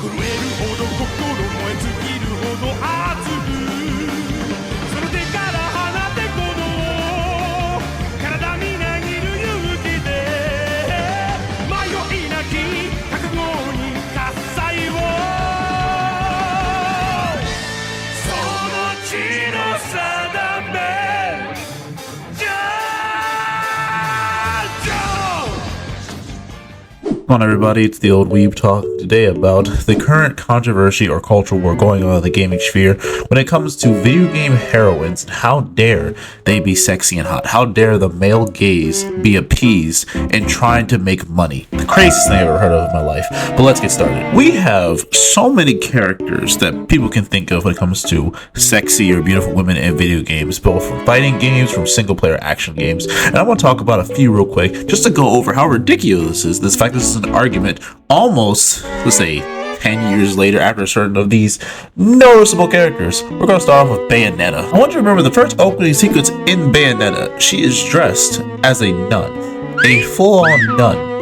震えるほど心燃え尽きるほど熱くその手から放て鼓動体みなぎる勇気で迷いなき覚悟に喝采をその血の定めじゃCome on everybody, it's the old Weeb talk today about the current controversy or cultural war going on in the gaming sphere when it comes to video game heroines and how dare they be sexy and hot. How dare the male gaze be appeased in trying to make money. The craziest thing I've ever heard of in my life. But let's get started. We have so many characters that people can think of when it comes to sexy or beautiful women in video games, both from fighting games, from single player action games. And I want to talk about a few real quick just to go over how ridiculous this is. This fact this is an argument almost, let's say, 10 years later after certain of these noticeable characters. We're going to start off with Bayonetta. I want you to remember the first opening sequence in Bayonetta. She is dressed as a nun, a full-on nun.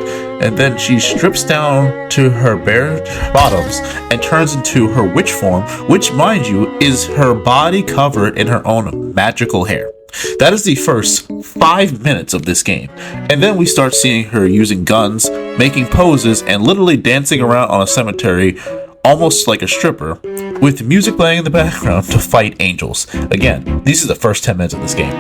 And then she strips down to her bare bottoms and turns into her witch form, which, mind you, is her body covered in her own magical hair. That is the first 5 minutes of this game. And then we start seeing her using guns, making poses, and literally dancing around on a cemetery, almost like a stripper, with music playing in the background to fight angels. Again, these are the first 10 minutes of this game.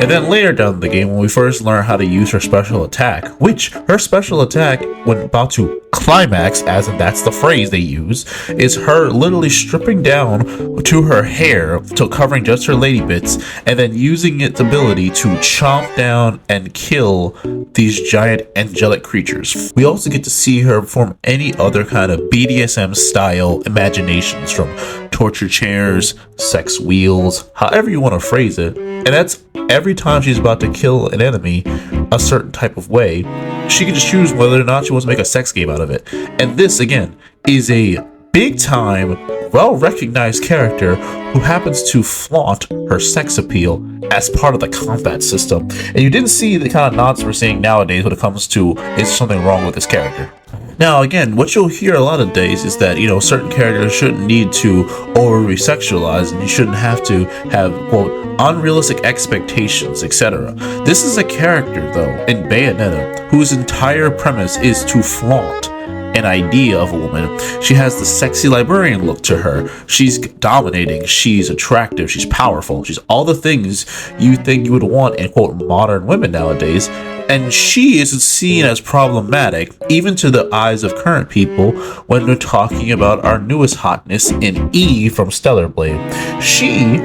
And then later down in the game, when we first learn how to use her special attack, which her special attack, when about to climax, as in that's the phrase they use, is her literally stripping down to her hair till covering just her lady bits, and then using its ability to chomp down and kill these giant angelic creatures. We also get to see her perform any other kind of BDSM style imaginations, from torture chairs, sex wheels, however you want to phrase it. And that's every time she's about to kill an enemy a certain type of way. She can just choose whether or not she wants to make a sex game out of it. And this, again, is a big time, well-recognized character who happens to flaunt her sex appeal as part of the combat system. And you didn't see the kind of nonsense we're seeing nowadays when it comes to, is something wrong with this character? Now, again, what you'll hear a lot of days is that, certain characters shouldn't need to over-resexualize, and you shouldn't have to have, quote, unrealistic expectations, etc. This is a character, though, in Bayonetta, whose entire premise is to flaunt an idea of a woman. She has the sexy librarian look to her. She's dominating, she's attractive, she's powerful, she's all the things you think you would want in, quote, modern women nowadays. And she is seen as problematic, even to the eyes of current people, when they're talking about our newest hotness in Eve from Stellar Blade. She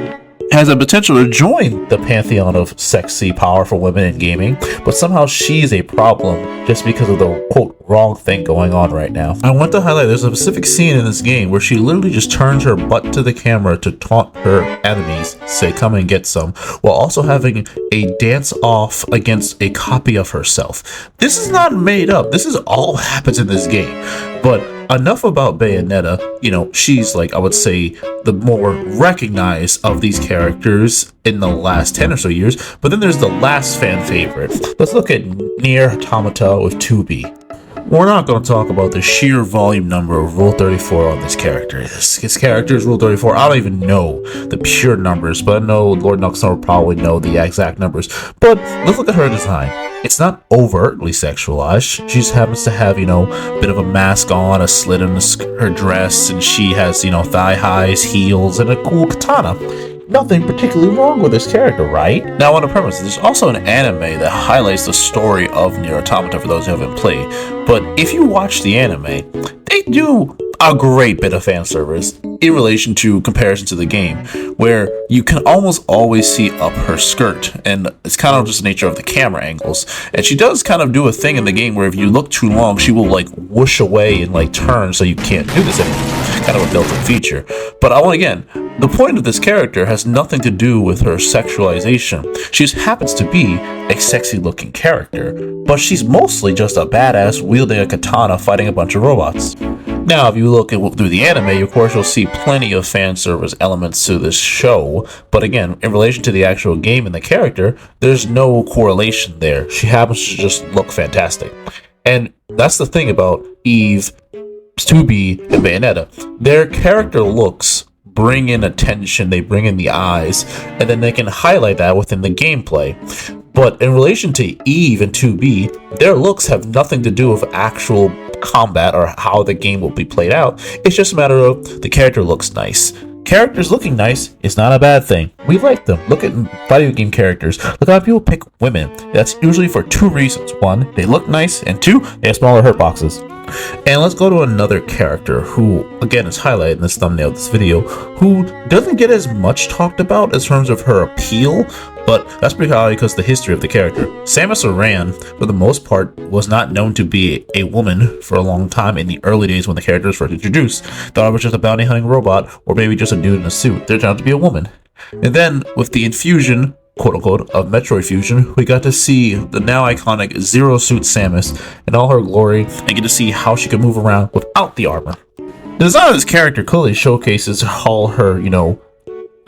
has a potential to join the pantheon of sexy, powerful women in gaming, but somehow she's a problem just because of the, quote, wrong thing going on right now. I want to highlight there's a specific scene in this game where she literally just turns her butt to the camera to taunt her enemies, say, come and get some, while also having a dance off against a copy of herself. This is not made up. This is all happens in this game. But enough about Bayonetta. She's, like, I would say, the more recognized of these characters in the last 10 or so years. But then there's the last fan favorite. Let's look at Nier Automata with 2B. We're not going to talk about the sheer volume number of Rule 34 on this character. His character is Rule 34. I don't even know the pure numbers, but I know Lord Nuxon will probably know the exact numbers. But let's look at her design. It's not overtly sexualized. She just happens to have, a bit of a mask on, a slit in her dress, and she has, thigh highs, heels, and a cool katana. Nothing particularly wrong with this character, right? Now, on the premise, there's also an anime that highlights the story of Nier Automata for those who haven't played. But if you watch the anime, they do a great bit of fan service in relation to comparison to the game, where you can almost always see up her skirt, and it's kind of just the nature of the camera angles. And she does kind of do a thing in the game where if you look too long, she will like whoosh away and like turn, so you can't do this anymore. Kind of a built-in feature. But the point of this character has nothing to do with her sexualization. She just happens to be a sexy-looking character, but she's mostly just a badass wielding a katana fighting a bunch of robots. Now, if you look through the anime, of course, you'll see plenty of fan service elements to this show, but again, in relation to the actual game and the character, there's no correlation there. She happens to just look fantastic. And that's the thing about Eve 2B, and Bayonetta. Their character looks bring in attention, they bring in the eyes, and then they can highlight that within the gameplay. But in relation to Eve and 2B, their looks have nothing to do with actual combat or how the game will be played out. It's just a matter of the character looks nice. Characters looking nice is not a bad thing. We like them. Look at video game characters. Look how people pick women. That's usually for two reasons. One, they look nice, and two, they have smaller hurt boxes. And let's go to another character who, again, is highlighted in this thumbnail of this video, who doesn't get as much talked about in terms of her appeal, but that's pretty high because of the history of the character. Samus Aran, for the most part, was not known to be a woman for a long time in the early days when the character was first introduced. Thought it was just a bounty hunting robot, or maybe just a dude in a suit. Turned out to be a woman. And then, with the infusion, quote-unquote, of Metroid Fusion, we got to see the now iconic Zero Suit Samus in all her glory, and get to see how she could move around without the armor. The design of this character clearly showcases all her,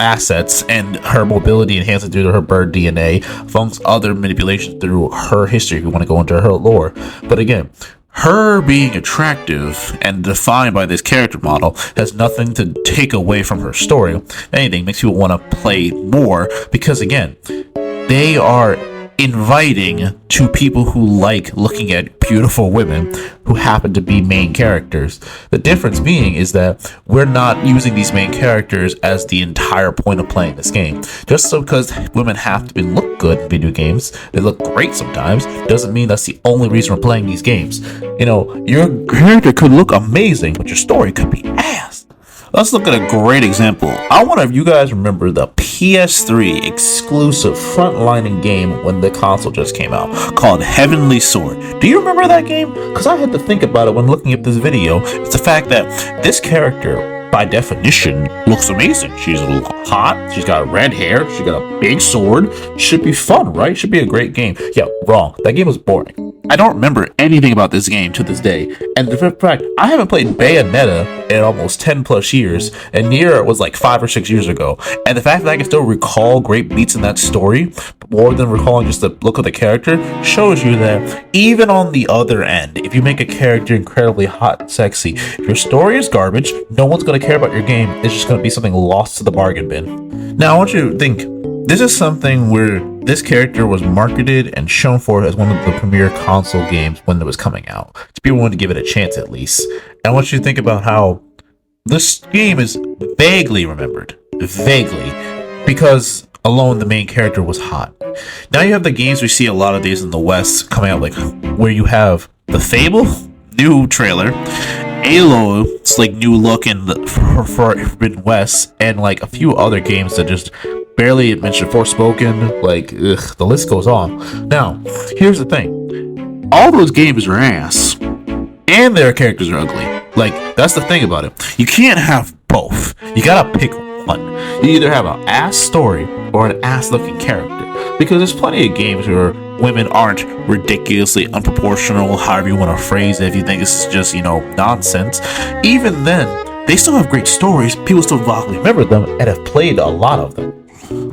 assets and her mobility enhanced due to her bird DNA, amongst other manipulations through her history if you want to go into her lore. But again, her being attractive and defined by this character model has nothing to take away from her story. If anything, makes people want to play more because, again, they are inviting to people who like looking at beautiful women who happen to be main characters. The difference being is that we're not using these main characters as the entire point of playing this game. Just so because women have to look good in video games, they look great sometimes, doesn't mean that's the only reason we're playing these games. Your character could look amazing, but your story could be ass. Let's look at a great example. I wonder if you guys remember the PS3 exclusive frontlining game when the console just came out, called Heavenly Sword. Do you remember that game? Because I had to think about it when looking at this video. It's the fact that this character, by definition, looks amazing. She's hot, she's got red hair, she's got a big sword. Should be fun, right? Should be a great game. Yeah, wrong. That game was boring. I don't remember anything about this game to this day, and the fact I haven't played Bayonetta in almost 10 plus years, and Nier was like 5 or 6 years ago, and the fact that I can still recall great beats in that story, more than recalling just the look of the character, shows you that even on the other end, if you make a character incredibly hot and sexy, if your story is garbage, no one's going to care about your game. It's just going to be something lost to the bargain bin. Now, I want you to think, this is something where this character was marketed and shown for as one of the premier console games when it was coming out. People wanted to give it a chance at least. And I want you to think about how this game is vaguely remembered. Vaguely. Because alone the main character was hot. Now you have the games we see a lot of these in the West coming out, like where you have the Fable, new trailer, Halo's like new look in the Forbidden West, and like a few other games that just barely mentioned. Forspoken, like the list goes on. Now, here's the thing: all those games are ass, and their characters are ugly. Like that's the thing about it. You can't have both. You gotta pick one. You either have an ass story or an ass-looking character. Because there's plenty of games where women aren't ridiculously unproportional, however you want to phrase it, if you think this is just, nonsense. Even then, they still have great stories. People still vaguely remember them and have played a lot of them.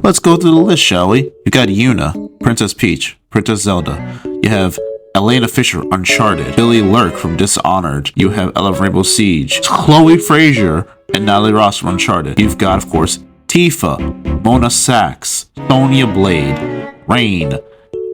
Let's go through the list, shall we? You got Yuna, Princess Peach, Princess Zelda. You have Elena Fisher, Uncharted. Billy Lurk from Dishonored. You have Ella of Rainbow Siege. Chloe Frazier and Natalie Ross from Uncharted. You've got, of course, Tifa, Mona Sachs, Sonya Blade, Rain,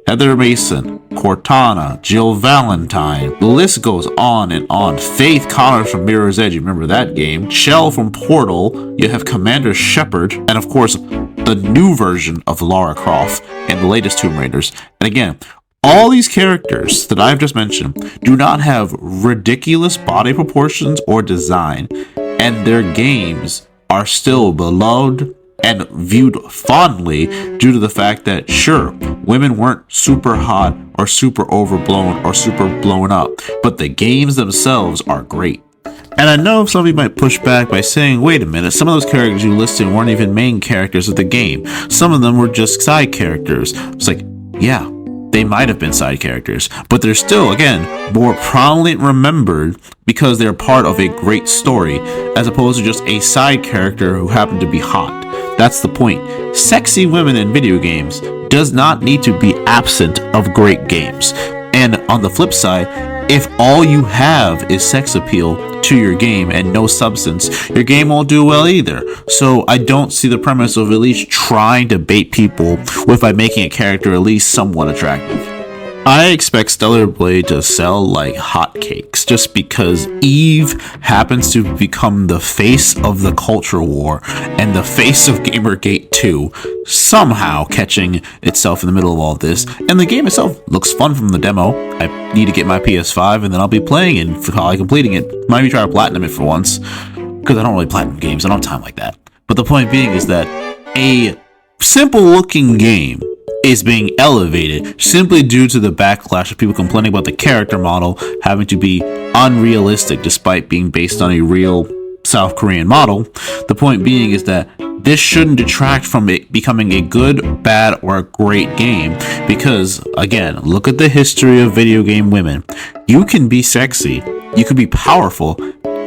Heather Mason, Cortana, Jill Valentine. The list goes on and on. Faith Connors from Mirror's Edge, you remember that game. Shell from Portal. You have Commander Shepard, and of course, the new version of Lara Croft and the latest Tomb Raiders. And again, all these characters that I've just mentioned do not have ridiculous body proportions or design, and their games are still beloved and viewed fondly due to the fact that, sure, women weren't super hot or super overblown or super blown up, but the games themselves are great. And I know some of you might push back by saying, wait a minute, some of those characters you listed weren't even main characters of the game. Some of them were just side characters. It's like, yeah, they might have been side characters, but they're still, again, more prominently remembered because they're part of a great story, as opposed to just a side character who happened to be hot. That's the point. Sexy women in video games does not need to be absent of great games. And on the flip side, if all you have is sex appeal to your game and no substance, your game won't do well either. So I don't see the premise of at least trying to bait people with by making a character at least somewhat attractive. I expect Stellar Blade to sell like hotcakes just because Eve happens to become the face of the culture war and the face of Gamergate 2, somehow catching itself in the middle of all this. And the game itself looks fun from the demo. I need to get my PS5 and then I'll be playing it and probably completing it. Might be try to platinum it for once because I don't really platinum games. I don't have time like that. But the point being is that a simple looking game is being elevated simply due to the backlash of people complaining about the character model having to be unrealistic despite being based on a real South Korean model. The point being is that this shouldn't detract from it becoming a good, bad, or a great game because, again, look at the history of video game women. You can be sexy, you can be powerful,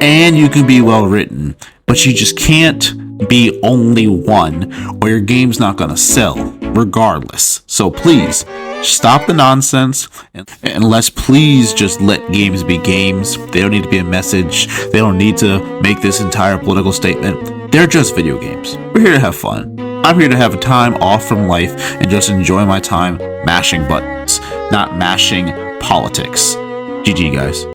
and you can be well written, but you just can't be only one or your game's not gonna sell regardless. So please stop the nonsense and let's please just let games be games. They don't need to be a message. They don't need to make this entire political statement. They're just video games. We're here to have fun. I'm here to have a time off from life and just enjoy my time mashing buttons, not mashing politics. GG guys.